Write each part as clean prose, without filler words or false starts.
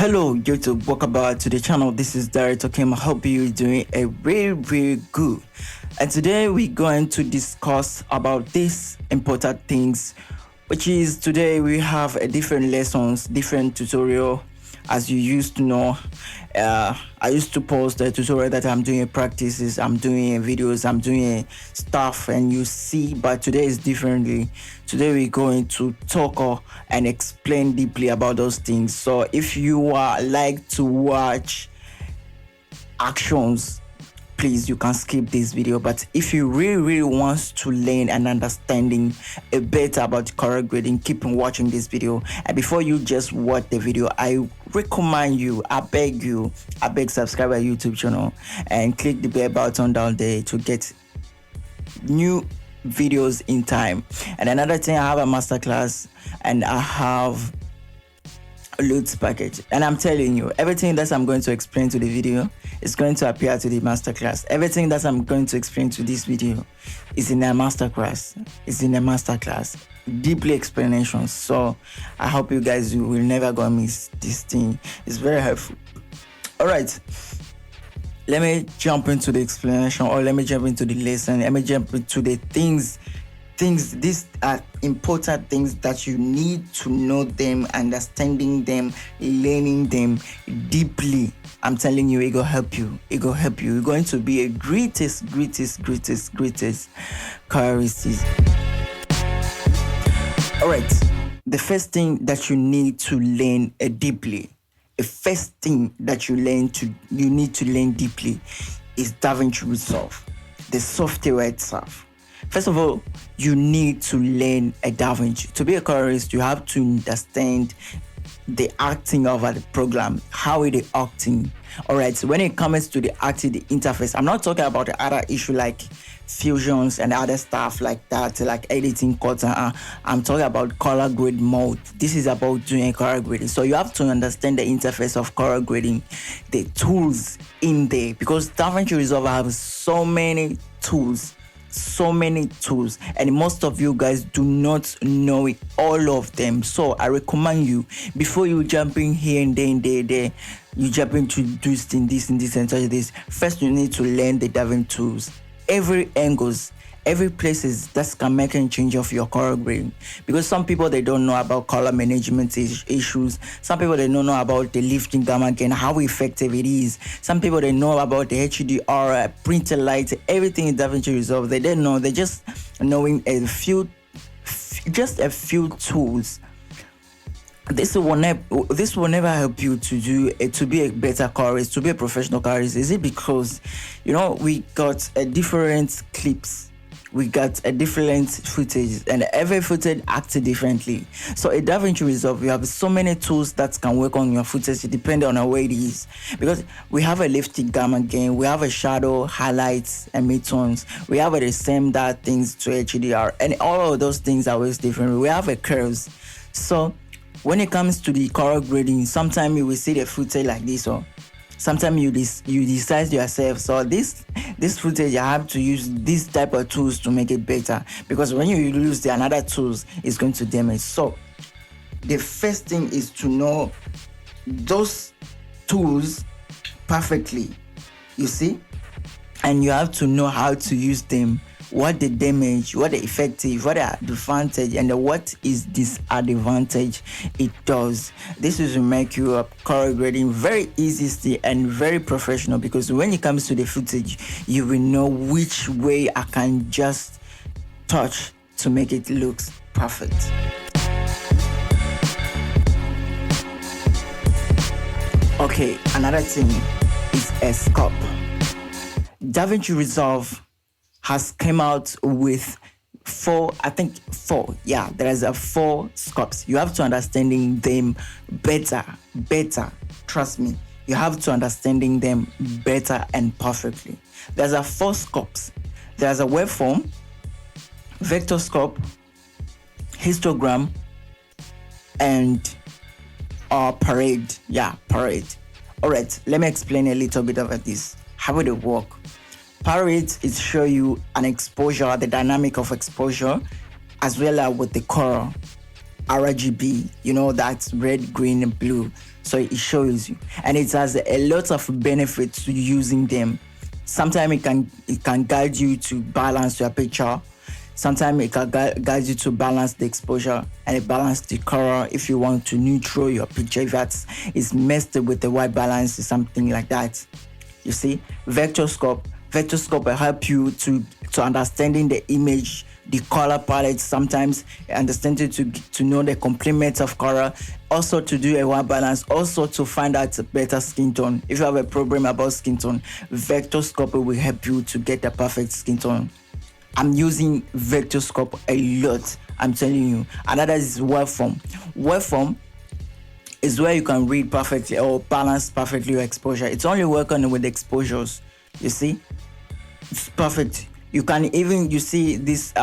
Hello YouTube, welcome back to the channel. This is Director Kim. I hope you're doing a very good. And today we're going to discuss about these important things, which is today we have a different lessons, different tutorial. As you used to know, I used to post a tutorial that I'm doing practices, I'm doing videos, I'm doing stuff, and you see, but today is differently. Today we're going to talk and explain deeply about those things. So if you like to watch actions, please, you can skip this video. But if you really want to learn and understanding a better about color grading, keep on watching this video. And before you just watch the video, I recommend you, I beg subscribe our YouTube channel and click the bell button down there to get new videos in time. And another thing, I have a masterclass and I have loads package, and I'm telling you, everything that I'm going to explain to the video is going to appear to the masterclass. Everything that I'm going to explain to this video is in a masterclass. Deeply explanations. So I hope you guys will never go miss this thing. It's very helpful. All right, let me jump into the explanation, or let me jump into the lesson. Let me jump into the things. These are important things that you need to know them, understanding them, learning them deeply. I'm telling you, it will help you. You're going to be a greatest colorist. All right, the first thing that you need to learn deeply, the first thing that you need to learn deeply is DaVinci Resolve, the software itself. First of all, you need to learn a DaVinci. To be a colorist, you have to understand the acting of the program, how it is acting. All right, so when it comes to the acting, the interface, I'm not talking about the other issue like fusions and other stuff like that, like editing cuts. I'm talking about color grade mode. This is about doing color grading. So you have to understand the interface of color grading, the tools in there, because DaVinci Resolve has so many tools, and most of you guys do not know it, all of them. So I recommend you, before you jump in here and there, you jump into this and such this, first you need to learn the DaVinci tools, every angles, every places that can make a change of your color grading. Because some people, they don't know about color management issues. Some people, they don't know about the lifting gamma gain, how effective it is. Some people, they know about the HDR, printer light, everything in DaVinci Resolve. They don't know. They just knowing a few tools. This will never help you to be a better colorist, to be a professional colorist. Is it because, we got a different clips, we got a different footage, and every footage acts differently. So a DaVinci Resolve, you have so many tools that can work on your footage depending on where it is. Because we have a lifting gamma gain, we have a shadow, highlights, and midtones. We have the same that things to HDR, and all of those things are always different. We have a curves. So when it comes to the color grading, sometimes you will see the footage like this, or sometimes you decide yourself, so this footage, I have to use this type of tools to make it better, because when you use the another tools, it's going to damage. So the first thing is to know those tools perfectly, you see, and you have to know how to use them, what the damage, what the effective, what the advantage, and what is disadvantage it does. This will make you a color grading very easy and very professional, because when it comes to the footage, you will know which way I can just touch to make it look perfect. Okay, another thing is a scope. DaVinci Resolve has come out with four there is 4 scopes. You have to understanding them better, trust me, you have to understanding them better and perfectly. There's 4 scopes. There's a waveform, vector scope, histogram, and parade. All right, let me explain a little bit about this, how it work. Parade is show you an exposure, the dynamic of exposure, as well as with the color, RGB, that's red, green, and blue. So it shows you, and it has a lot of benefits to using them. Sometimes it can guide you to balance your picture. Sometimes it can guide you to balance the exposure and it balance the color if you want to neutral your picture, if that is messed with the white balance or something like that. You see, vector scope will help you to understanding the image, the color palette. Sometimes understanding to know the complements of color, also to do a white balance, also to find out a better skin tone. If you have a problem about skin tone, vector scope will help you to get the perfect skin tone. I'm using vector scope a lot, I'm telling you. Another is waveform. Waveform is where you can read perfectly or balance perfectly your exposure. It's only working with exposures. You see, it's perfect. You can even, you see this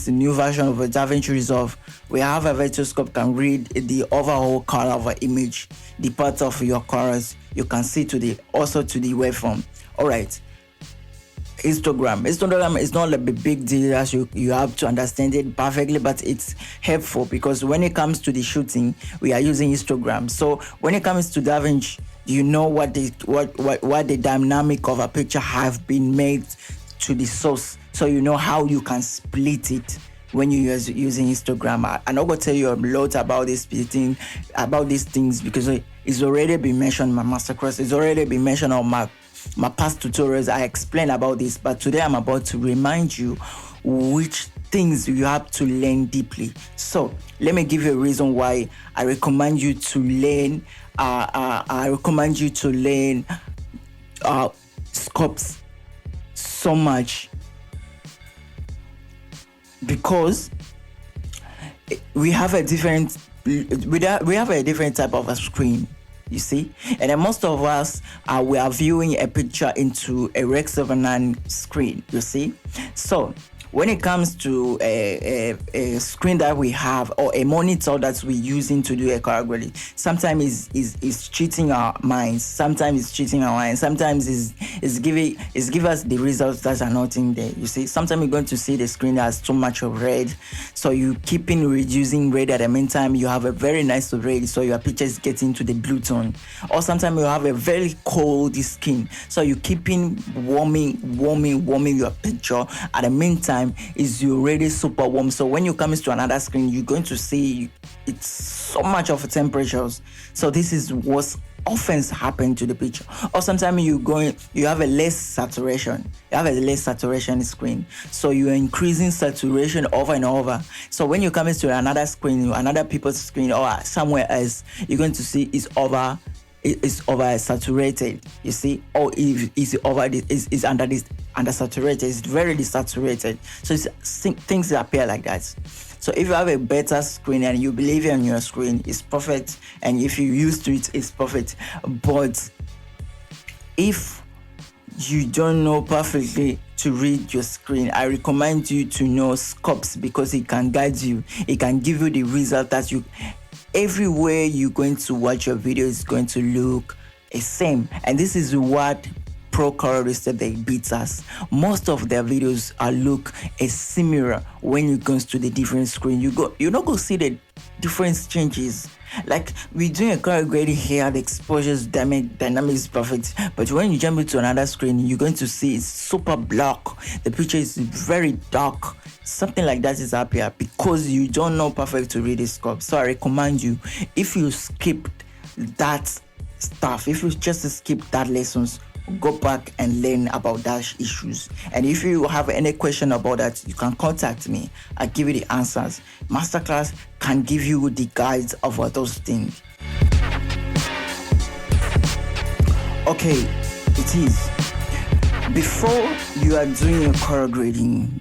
new version of a DaVinci Resolve. We have a vector scope can read the overall color of an image, the parts of your colors. You can see also to the waveform. All right. Instagram is not a big deal as you have to understand it perfectly, but it's helpful because when it comes to the shooting, we are using Instagram. So when it comes to DaVinci, you know what the dynamic of a picture have been made to the source, so you know how you can split it when you use using Instagram. I'm not gonna tell you a lot about this splitting, about these things, because it's already been mentioned in my masterclass. It's already been mentioned on my past tutorials. I explain about this, but today I'm about to remind you which things you have to learn deeply. So let me give you a reason why I recommend you to learn. Scopes so much, because we have a different type of a screen. You see, and then most of us we are viewing a picture into a Rec 79 screen. You see, so when it comes to a screen that we have or a monitor that we're using to do a color grading, sometimes is cheating our minds. Sometimes it's cheating our minds. Sometimes is give us the results that are not in there. You see, sometimes you're going to see the screen has too much of red, so you keeping reducing red. At the meantime, you have a very nice red, so your picture is getting to the blue tone. Or sometimes you have a very cold skin, so you keeping warming your picture. At the meantime, is already super warm. So when you come to another screen, you're going to see it's so much of temperatures. So this is what's often happen to the picture. Or sometimes you have a less saturation. You have a less saturation screen, so you're increasing saturation over and over. So when you come to another screen, another people's screen, or somewhere else, you're going to see it's over saturated. You see, or if it's under saturated, it's very desaturated. So things appear like that. So if you have a better screen and you believe in your screen, it's perfect, and if you used to it, it's perfect. But if you don't know perfectly to read your screen, I recommend you to know scopes, because it can guide you. It can give you the result that you. Everywhere you're going to watch your video is going to look the same, and this is what pro colorists said they beat us. Most of their videos look similar. When you go to the different screen, you're not going to see the difference changes. Like we're doing a color grading here, the exposures dynamic is perfect, but when you jump into another screen, you're going to see it's super black. The picture is very dark. Something like that is up here because you don't know perfect to read the scope. So I recommend you, if you skip that stuff, if you just skip that lessons, go back and learn about that issues. And if you have any question about that, you can contact me. I'll give you the answers. Masterclass can give you the guides of what those things. Okay, it is. Before you are doing your color grading,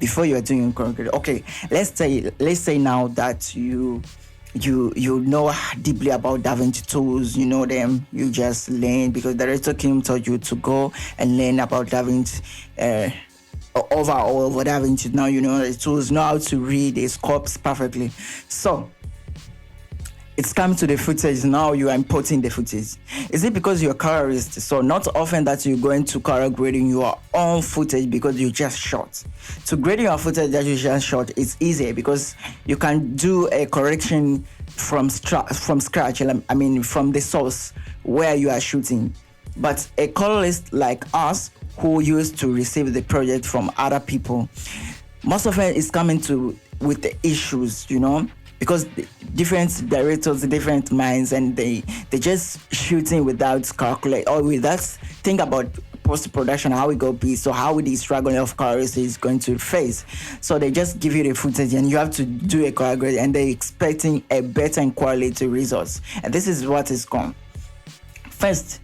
okay, let's say now that you know deeply about DaVinci tools, you know them, you just learn because the director Kim told you to go and learn about DaVinci over DaVinci. Now you know the tools, know how to read the scopes perfectly. So it's coming to the footage. Now you are importing the footage. Is it because you're a colorist? So not often that you're going to color grading your own footage because you just shot. So grading your footage that you just shot is easier because you can do a correction from scratch. I mean, from the source where you are shooting. But a colorist like us, who used to receive the project from other people, most of it is coming to with the issues, because different directors, different minds, and they just shooting without calculate or without think about post-production, how it go be, so how the struggle of colors is going to face. So they just give you the footage and you have to do a color grade, and they're expecting a better and quality results. And this is what is gone. First,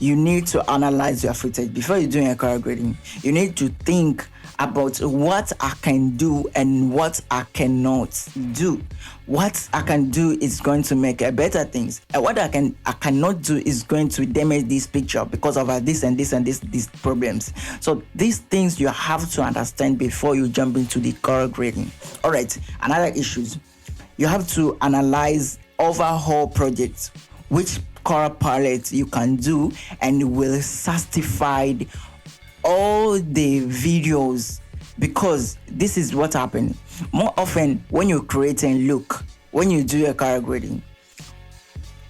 you need to analyze your footage before you're doing a color grading. You need to think about what I can do and what I cannot do. What I can do is going to make a better things, and what I cannot do is going to damage this picture because of this and this and these problems. So these things you have to understand before you jump into the color grading. All right, another issues. You have to analyze overall projects, which color palette you can do, and you will certify all the videos, because this is what happened. More often when you create and look, when you do a color grading,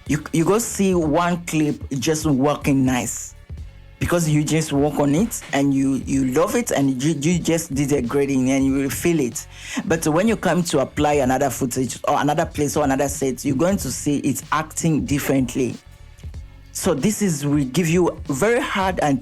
you go see one clip just working nice because you just work on it and you love it, and you just did a grading and you will feel it. But when you come to apply another footage or another place or another set, you're going to see it's acting differently. So this will give you very hard time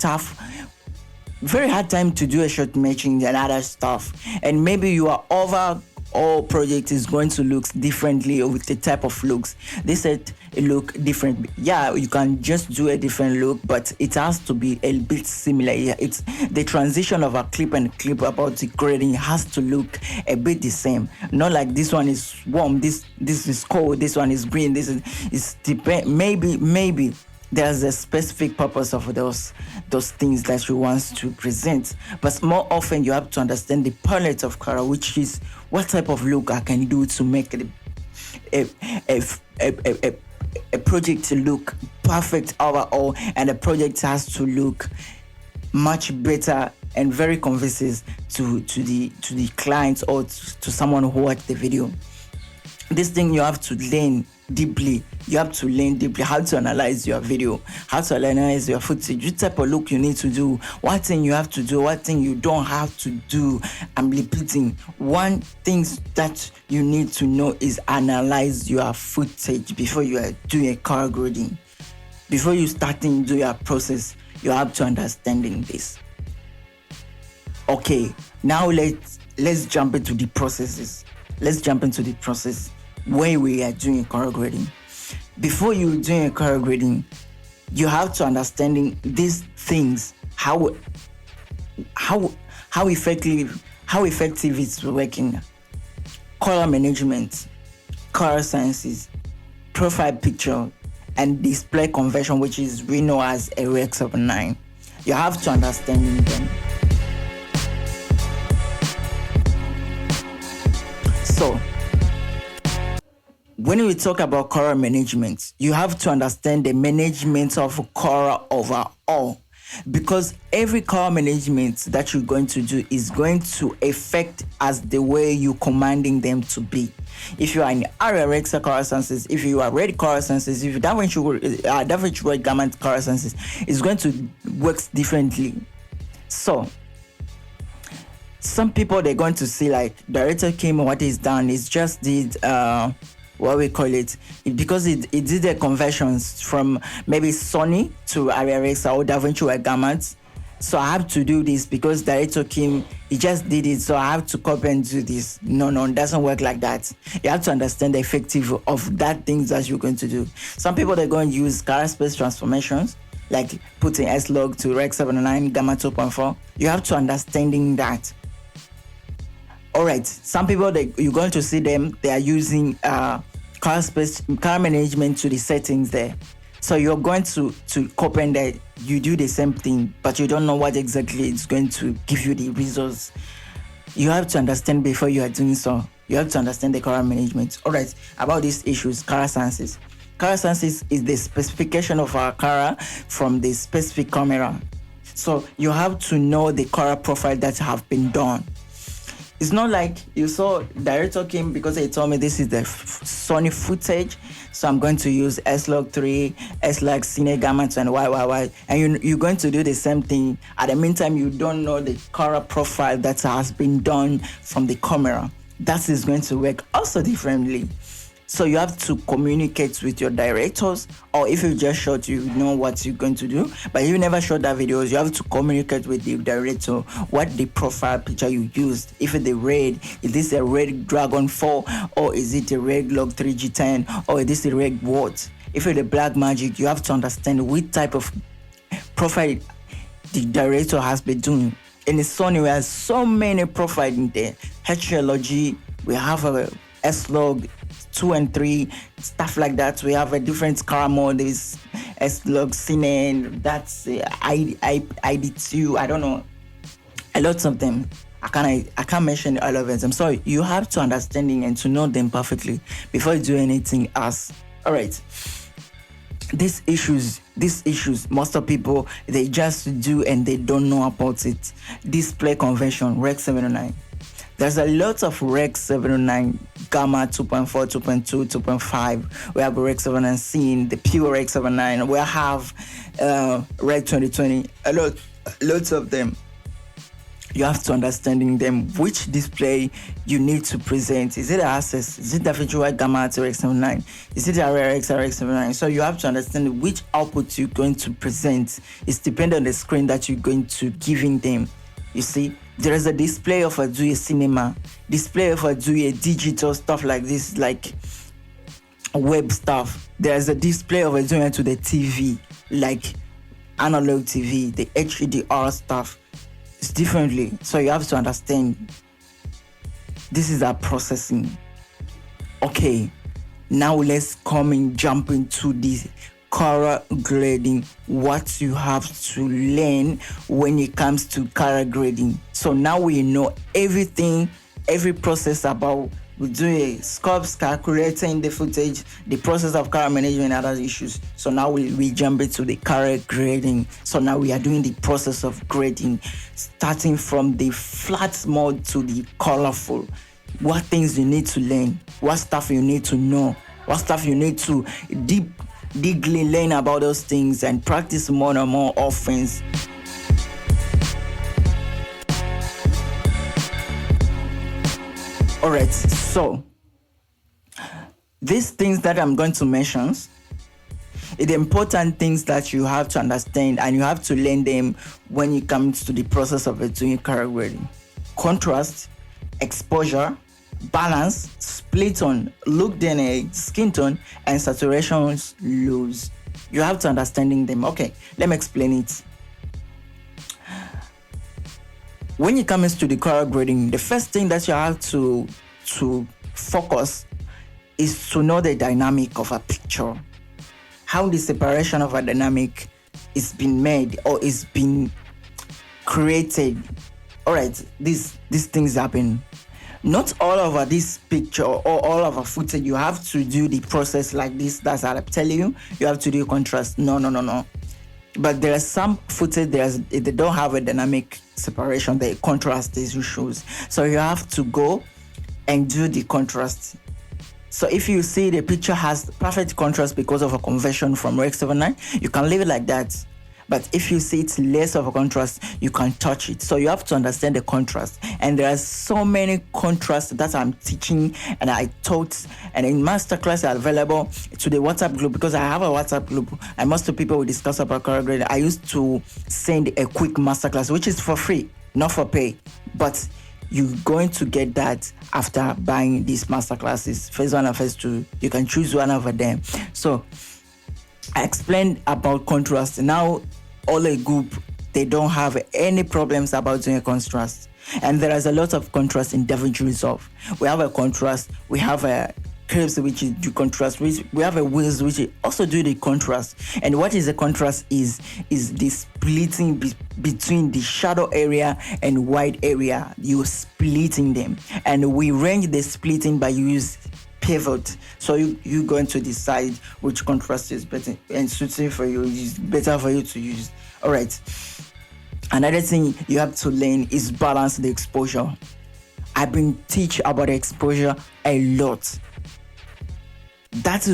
to do a shot matching and other stuff. And maybe your overall project is going to look differently with the type of looks. They said it look different. Yeah, you can just do a different look, but it has to be a bit similar. Yeah, it's the transition of a clip and clip about the grading has to look a bit the same. Not like this one is warm, this is cold, this one is green, this is depend. Maybe there's a specific purpose of those things that you want to present. But more often you have to understand the palette of color, which is what type of look I can do to make a project to look perfect overall, and a project has to look much better and very convincing to the client or to someone who watched the video. This thing you have to learn deeply. You have to learn deeply how to analyze your video, how to analyze your footage, what type of look you need to do, what thing you have to do, what thing you don't have to do. I'm repeating. One thing that you need to know is analyze your footage before you are doing a color grading. Before you starting do your process, you have to understanding this. Okay, now let's jump into the processes. Let's jump into the process when we are doing color grading. Before you doing a color grading, you have to understanding these things, how effective it's working. Color management, color sciences, profile picture, and display conversion, which is we know as a Rex of 9. You have to understand them. So when we talk about color management, you have to understand the management of color overall, because every color management that you're going to do is going to affect as the way you're commanding them to be. If you are in RRX color senses, if you are red color senses, if you DaVinci red gamut color senses, it's going to work differently. So some people, they're going to see like director came, what he's done is just did what we call it, because it did the conversions from maybe Sony to RRX or DaVinci red gamut. So I have to do this because director Kim, he just did it, so I have to copy and do this. No, it doesn't work like that. You have to understand the effective of that things that you're going to do. Some people, they're going to use color space transformations, like putting S-log to Rec 79 Gamma 2.4. You have to understanding that. All right, some people, you're going to see them, they are using color management to the settings there. So you're going to copy and that you do the same thing, but you don't know what exactly is going to give you the results. You have to understand before you are doing so. You have to understand the color management. All right, about these issues, color sciences. Color sciences is the specification of our color from the specific camera. So you have to know the color profile that have been done. It's not like you saw director came because he told me this is the Sony footage, so I'm going to use S-Log3, S-Log Cine Gamma and YYY, and you're going to do the same thing. At the meantime, you don't know the color profile that has been done from the camera. That is going to work also differently. So you have to communicate with your directors, or if you just shot, you know what you're going to do. But if you never shot that videos, you have to communicate with the director what the profile picture you used. If it's the red, is this a red Dragon 4, or is it a red Log 3G10, or is this a red what? If it's a black magic, you have to understand which type of profile the director has been doing. In the Sony, we have so many profiles in there. HLOG, we have a S-Log 2 and 3, stuff like that. We have a different color mode. There's S-Log Cine, that's ID2, I don't know. A lot of them. I can't mention all of them. So you have to understanding and to know them perfectly before you do anything else. All right. These issues, most of people, they just do and they don't know about it. Display convention, Rec 709. There's a lot of Rec 709, Gamma 2.4, 2.2, 2.5. We have Rec 709 Scene, the pure Rec 709. We have Rec 2020. Lots of them. You have to understanding them which display you need to present. Is it Access? Is it DaVinci Gamma to Rec 79? Is it RX or Rec 79? So you have to understand which output you're going to present. It's dependent on the screen that you're going to giving them. You see, there is a display of a do a cinema, display of a do a digital stuff like this, like web stuff. There's a display of a doing to the TV, like analog TV, the HDR stuff. It's differently. So you have to understand this is our processing. Okay, now let's jump into this color grading, what you have to learn when it comes to color grading. So now we know everything, every process about we do a scopes, calculating the footage, the process of color management and other issues. So now we jump into the color grading. So now we are doing the process of grading, starting from the flat mode to the colorful. What things you need to learn, what stuff you need to know, what stuff you need to deeply learn about those things and practice more and more often. All right, so these things that I'm going to mention are the important things that you have to understand and you have to learn them when it comes to the process of doing color grading. Contrast, exposure, balance, split tone, look DNA, skin tone, and saturations lows. You have to understanding them. Okay, let me explain it. When it comes to the color grading, the first thing that you have to focus is to know the dynamic of a picture. How the separation of a dynamic is being made or is being created. All right, these things happen. Not all over this picture or all of a footage, you have to do the process like this. That's what I'm telling you. You have to do contrast. No. But there are some footage, they don't have a dynamic separation. The contrast is issues. So you have to go and do the contrast. So if you see the picture has perfect contrast because of a conversion from Rec 79, you can leave it like that. But if you see it's less of a contrast, you can touch it. So you have to understand the contrast. And there are so many contrasts that I'm teaching and I taught. And in Masterclass are available to the WhatsApp group because I have a WhatsApp group. And most of the people will discuss about color grading. I used to send a quick Masterclass, which is for free, not for pay. But you're going to get that after buying these Masterclasses. Phase 1 and Phase 2. You can choose one of them. So I explained about contrast. Now, all a group, they don't have any problems about doing a contrast. And there is a lot of contrast in DaVinci Resolve. We have a contrast, we have a curves which is do contrast, which we have a wheels which also do the contrast. And what is the contrast is the splitting between the shadow area and white area. You're splitting them, and we range the splitting by use pivot. So you're going to decide which contrast is better and suited for you, is better for you to use. All right, another thing you have to learn is balance the exposure. I've been teach about exposure a lot. That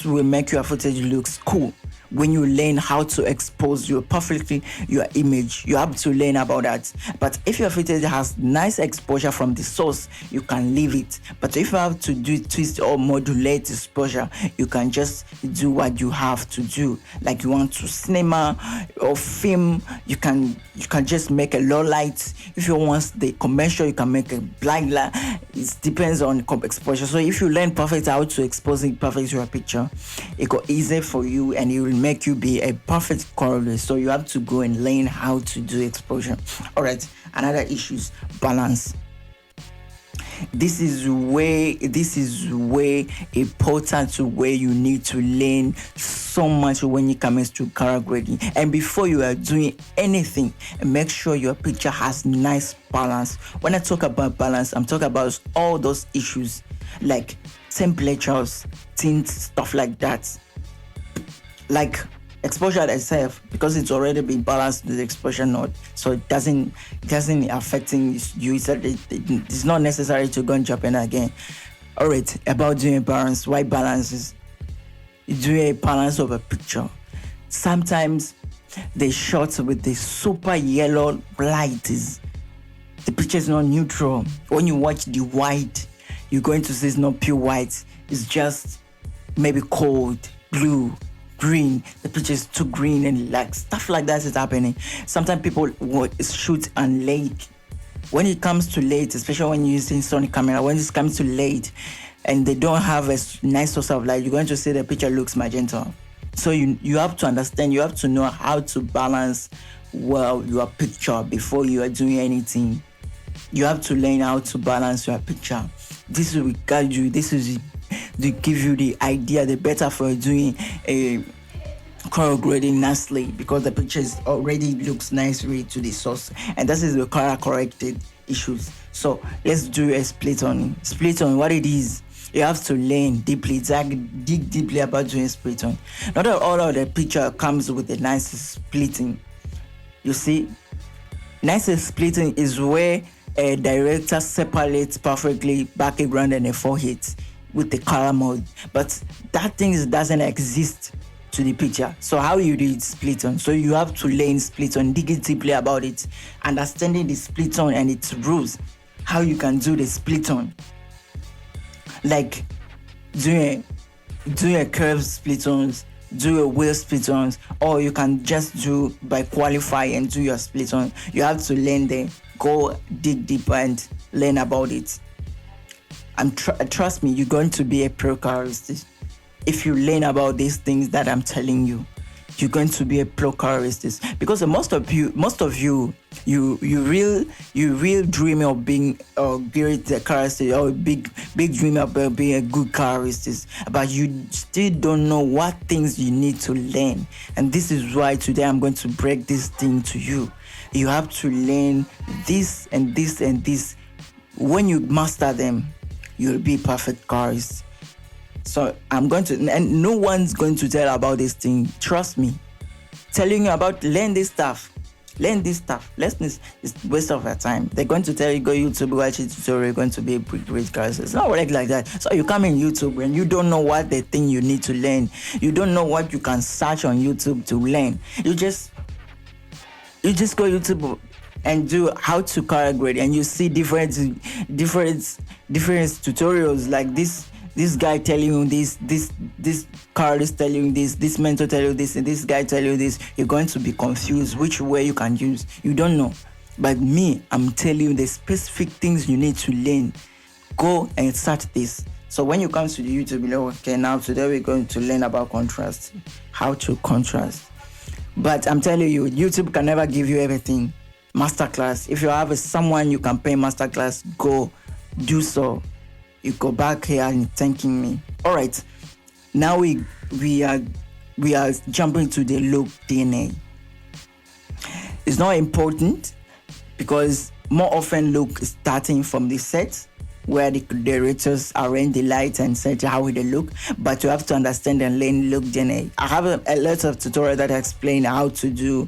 will make your footage looks cool. When you learn how to expose your image, you have to learn about that. But if your footage has nice exposure from the source, you can leave it. But if you have to do twist or modulate exposure, you can just do what you have to do. Like you want to cinema or film, you can just make a low light. If you want the commercial, you can make a black light. It depends on exposure. So if you learn perfect how to expose it perfect your picture, it go easy for you, and it will make you be a perfect colorist. So you have to go and learn how to do exposure. All right, another issue is balance. This is way important to where you need to learn so much when it comes to color grading. And before you are doing anything, make sure your picture has nice balance. When I talk about balance, I'm talking about all those issues like temperatures, tints, stuff like that. Like exposure itself, because it's already been balanced with the exposure node, so it doesn't affecting you. It's not necessary to go and jump in again. All right, about doing a balance. Why balance is doing a balance of a picture. Sometimes the shots with the super yellow light is the picture is not neutral. When you watch the white, you're going to see it's not pure white. It's just maybe cold, blue, green. The picture is too green, and like stuff like that is happening. Sometimes people shoot and late. When it comes to late, especially when you're using Sony camera, when it comes to late and they don't have a nice source of light, you're going to see the picture looks magenta. So you have to understand, you have to know how to balance well your picture before you are doing anything. You have to learn how to balance your picture. This will guide you. This is to give you the idea, the better for doing a color grading nicely, because the picture already looks nicely to the source, and this is the color corrected issues. So let's do a split on what it is. You have to learn deeply, dig deeply about doing split on. Not all of the picture comes with a nice splitting. You see, nice splitting is where a director separates perfectly background and a forehead with the color mode, but that thing doesn't exist to the picture. So how you do it split on? So you have to learn split on, dig deeply about it, understanding the split on and its rules, how you can do the split on, like doing a curve split ons, do a wheel split ons, or you can just do by qualify and do your split on. You have to learn them, go dig deeper and learn about it. And trust me, you're going to be a pro colorist. If you learn about these things that I'm telling you, you're going to be a pro colorist. Because most of you real dream of being a great colorist, or big dream about being a good colorist, but you still don't know what things you need to learn. And this is why today I'm going to break this thing to you. You have to learn this and this and this. When you master them, you'll be perfect colorist. So I'm going to, and no one's going to tell about this thing. Trust me. Telling you about learn this stuff. Lessons is waste of your time. They're going to tell you, go YouTube, watch a tutorial, you're going to be a great colorist. It's not work like that. So you come in YouTube and you don't know what the thing you need to learn. You don't know what you can search on YouTube to learn. You just go YouTube and do how to color grade, and you see different tutorials like this guy telling you this colorist telling you this mentor telling you this, and this guy telling you this. You're going to be confused which way you can use. You don't know. But me, I'm telling you the specific things you need to learn. Go and search this. So when you come to the YouTube, you know, okay, now today we're going to learn about contrast, how to contrast. But I'm telling you, YouTube can never give you everything. Masterclass. If you have someone you can pay masterclass, go do so. you go back here and thanking me. All right. Now we are jumping to the look DNA. It's not important because more often look is starting from the set where the directors arrange the lights and set how they look, but you have to understand and learn look DNA. I have a lot of tutorial that explain how to do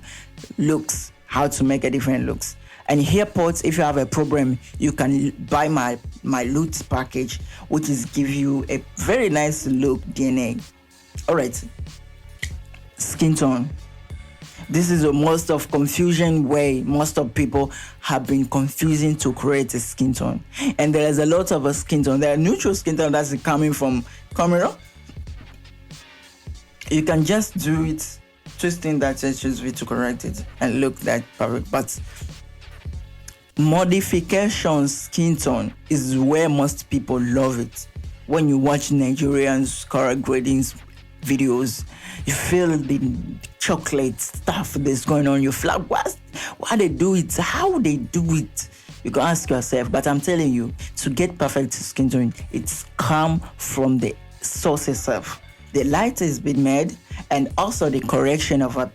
looks, how to make a different looks. And here, Ports, if you have a problem, you can buy my loot package, which is give you a very nice look DNA. All right, Skintone. This is the most of confusion way most of people have been confusing to create a skin tone. And there is a lot of a skin tone. There are neutral skin tone that's coming from camera. You can just do it, twisting that HSV to correct it and look that perfect. But modification skin tone is where most people love it. When you watch Nigerians color grading videos, you feel the chocolate stuff that's going on your flag. Why they do it, how they do it. You can ask yourself, but I'm telling you, to get perfect skin tone, it's come from the source itself. The light has been made, and also the correction of a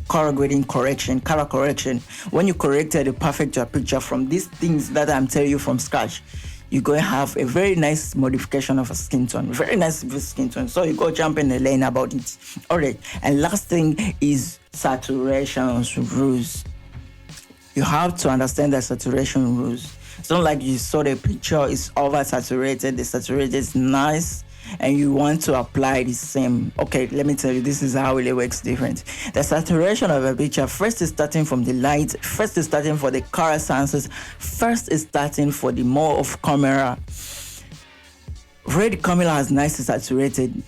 color grading correction, color correction. When you corrected the perfect picture from these things that I'm telling you from scratch, you're going to have a very nice modification of a skin tone, very nice skin tone. So you go jump in the lane about it. All right. And last thing is saturation rules. You have to understand the saturation rules. It's not like you saw the picture, it's oversaturated, the saturated is nice, and you want to apply the same. Okay, let me tell you, this is how it works different. The saturation of a picture, first is starting from the light, first is starting for the color sensors, first is starting for the more of camera. Red camera has nicely saturated,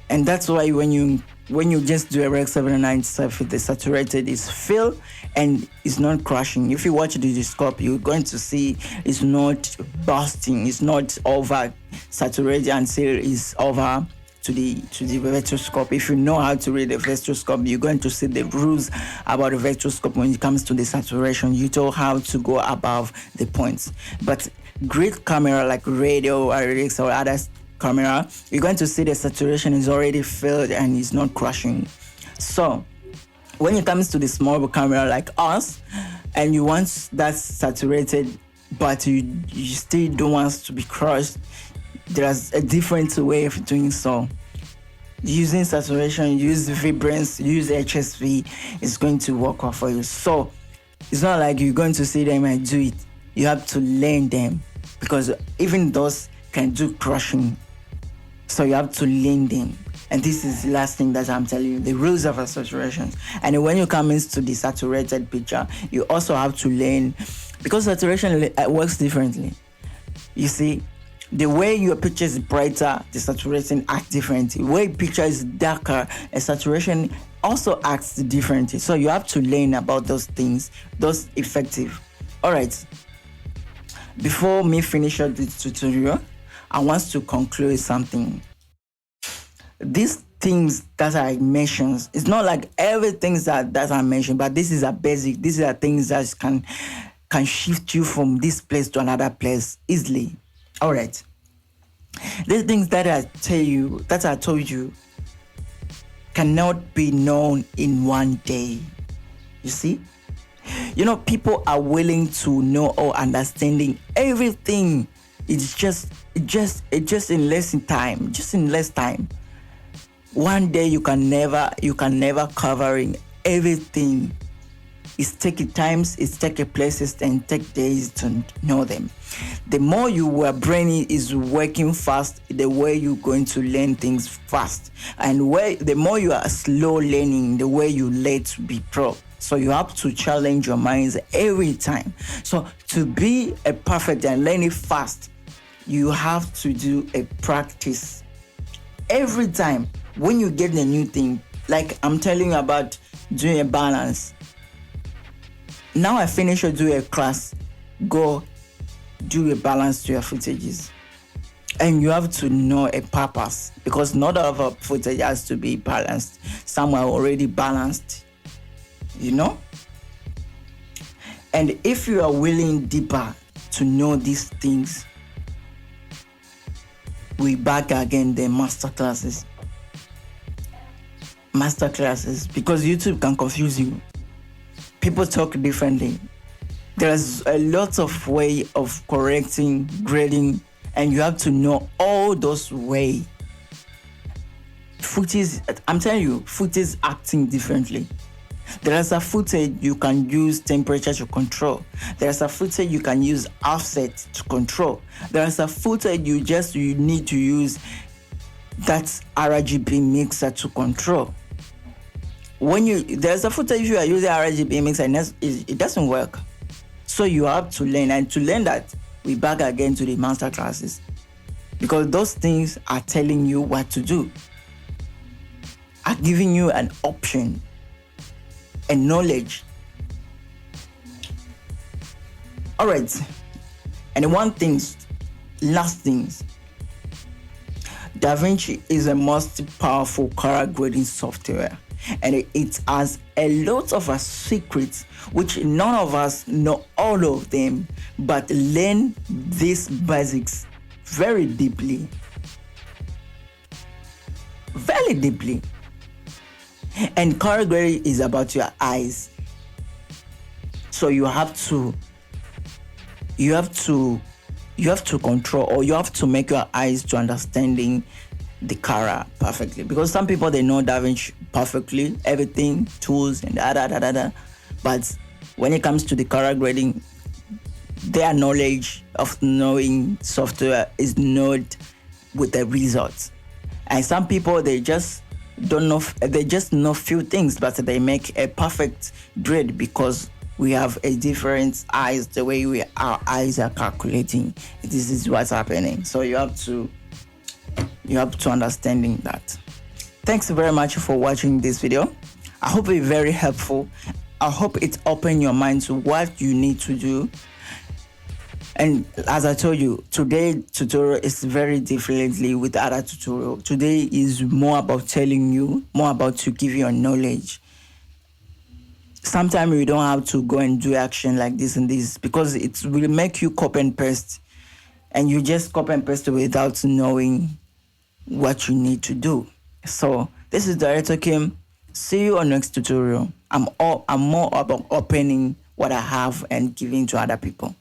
and that's why when you just do a Rec 709 selfie, the saturated is filled and it's not crashing. If you watch the scope, you're going to see it's not busting, it's not over saturated until it's over to the vectorscope. If you know how to read the vectorscope, you're going to see the rules about the vectorscope when it comes to the saturation. You know how to go above the points. But great camera like radio, RX or other camera, you're going to see the saturation is already filled and it's not crashing. So when it comes to the small camera like us, and you want that saturated, but you still don't want to be crushed, there's a different way of doing so. Using saturation, use vibrance, use HSV is going to work out for you. So it's not like you're going to see them and do it. You have to learn them, because even those can do crushing. So you have to learn them. And this is the last thing that I'm telling you, the rules of saturation. And when you come into the saturated picture, you also have to learn, because saturation works differently. You see, the way your picture is brighter, the saturation acts differently. The way picture is darker, a saturation also acts differently. So you have to learn about those things, those effective. All right. Before me finish up this tutorial, I want to conclude something. These things that I mentioned, it's not like everything that I mentioned, but this is a basic. These are things that can shift you from this place to another place easily. All right. These things that I told you, cannot be known in one day. You see? You know, people are willing to know or understanding everything. It's just in less time. Just in less time. One day you can never covering everything. It's taking times, it's taking places, and take days to know them. The more your brain is working fast, the way you're going to learn things fast. And the more you are slow learning, the way you learn to be pro. So you have to challenge your minds every time. So to be a perfect and learn it fast, you have to do a practice every time. When you get a new thing, like I'm telling you about doing a balance. Now I finish or do a class, go do a balance to your footages. And you have to know a purpose, because not all of our footage has to be balanced. Some are already balanced, you know? And if you are willing deeper to know these things, we back again the masterclasses. Because YouTube can confuse you. People talk differently. There's a lot of way of correcting, grading, and you have to know all those way. Footage, I'm telling you, footage acting differently. There is a footage you can use temperature to control. There is a footage you can use offset to control. There is a footage you need to use that RGB mixer to control. There's a footage you are using RGB mixer and it doesn't work. So you have to learn, and to learn that, we back again to the master classes, because those things are telling you what to do, are giving you an option and knowledge. All right, and last things, DaVinci is a most powerful color grading software, and it has a lot of secrets which none of us know all of them, but learn these basics very deeply. And color grading is about your eyes, so you have to control, or you have to make your eyes to understanding the color perfectly, because some people, they know DaVinci perfectly, everything, tools and but when it comes to the color grading, their knowledge of knowing software is not with the results. And some people, they just don't know, they just know few things, but they make a perfect grade because we have a different eyes, the way our eyes are calculating. This is what's happening. So you have to understanding that. Thanks very much for watching this video. I hope it's very helpful. I hope it opened your mind to what you need to do. And as I told you, today's tutorial is very differently with other tutorial. Today is more about telling you, more about to give you a knowledge. Sometimes you don't have to go and do action like this and this, because it will make you copy and paste, and you just copy and paste without knowing what you need to do. So this is Director Kim. See you on next tutorial. I'm more about opening what I have and giving to other people.